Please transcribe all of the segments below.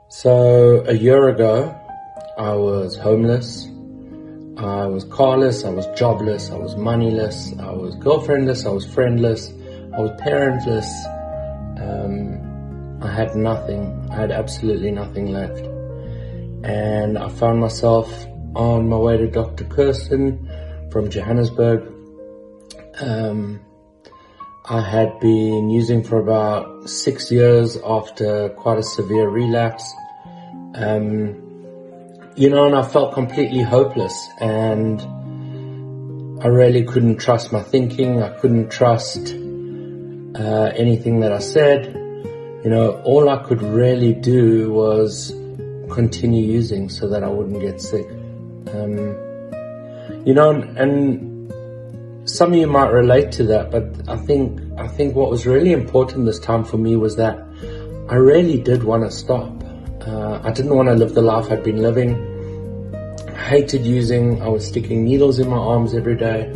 So a year ago, I was homeless, I was carless, I was jobless, I was moneyless, I was girlfriendless, I was friendless, I was parentless. I had nothing. I had absolutely nothing left. And I found myself on my way to Dr. Kirsten from Johannesburg. I had been using for about 6 years after quite a severe relapse. And I felt completely hopeless, and I really couldn't trust my thinking. I couldn't trust anything that I said. All I could really do was continue using so that I wouldn't get sick. And some of you might relate to that, but I think what was really important this time for me was that I really did want to stop. I didn't want to live the life I'd been living. I hated using. I was sticking needles in my arms every day.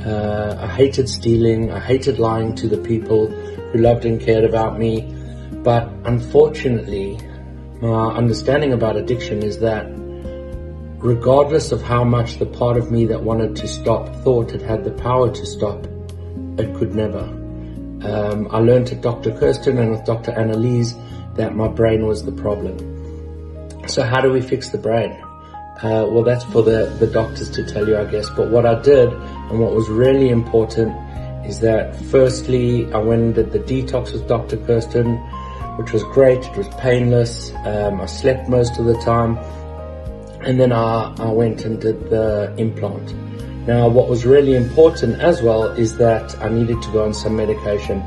I hated stealing. I hated lying to the people who loved and cared about me. But unfortunately, my understanding about addiction is that regardless of how much the part of me that wanted to stop thought it had the power to stop, it could never. I learned at Dr. Kirsten and with Dr. Annalise that my brain was the problem. So how do we fix the brain? Well, that's for the doctors to tell you, I guess. But what I did, and what was really important, is that firstly, I went and did the detox with Dr. Kirsten, which was great. It was painless. I slept most of the time. And then I went and did the implant. Now, what was really important as well is that I needed to go on some medication.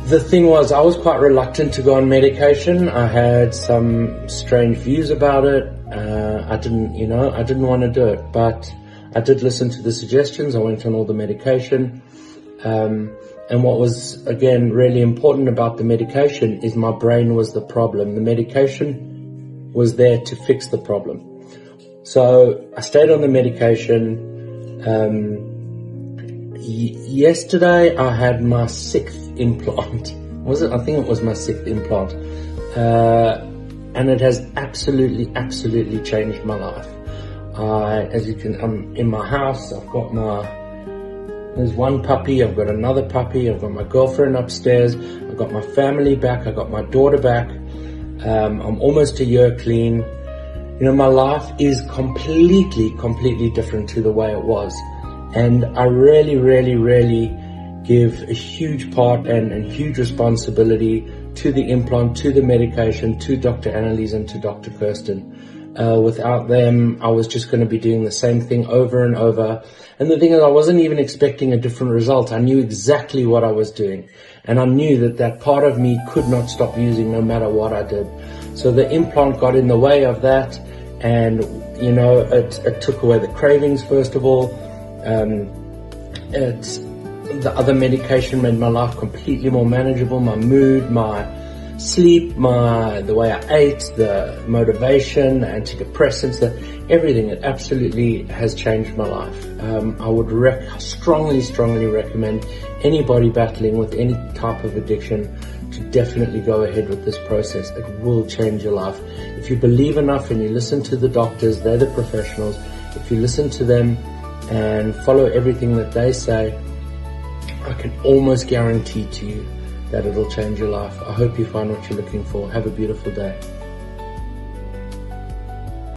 The thing was, I was quite reluctant to go on medication. I had some strange views about it. I didn't want to do it, but I did listen to the suggestions. I went on all the medication. And what was, again, really important about the medication is my brain was the problem. The medication was there to fix the problem. So I stayed on the medication. Yesterday I had my 6th implant. I think it was my 6th implant. And it has absolutely changed my life. I'm in my house. There's one puppy, I've got another puppy, I've got my girlfriend upstairs, I've got my family back, I've got my daughter back. I'm almost a year clean. My life is completely different to the way it was. And I really give a huge part and huge responsibility to the implant, to the medication, to Dr. Annalise and to Dr. Kirsten. Without them, I was just going to be doing the same thing over and over. And the thing is, I wasn't even expecting a different result. I knew exactly what I was doing. And I knew that part of me could not stop using no matter what I did. So the implant got in the way of that. And, it took away the cravings, first of all. The other medication made my life completely more manageable. My mood, my sleep, the way I ate, the motivation, antidepressants, everything. It absolutely has changed my life. I would strongly recommend anybody battling with any type of addiction to definitely go ahead with this process. It will change your life. If you believe enough and you listen to the doctors, they're the professionals. If you listen to them and follow everything that they say, I can almost guarantee to you that it'll change your life. I hope you find what you're looking for. Have a beautiful day.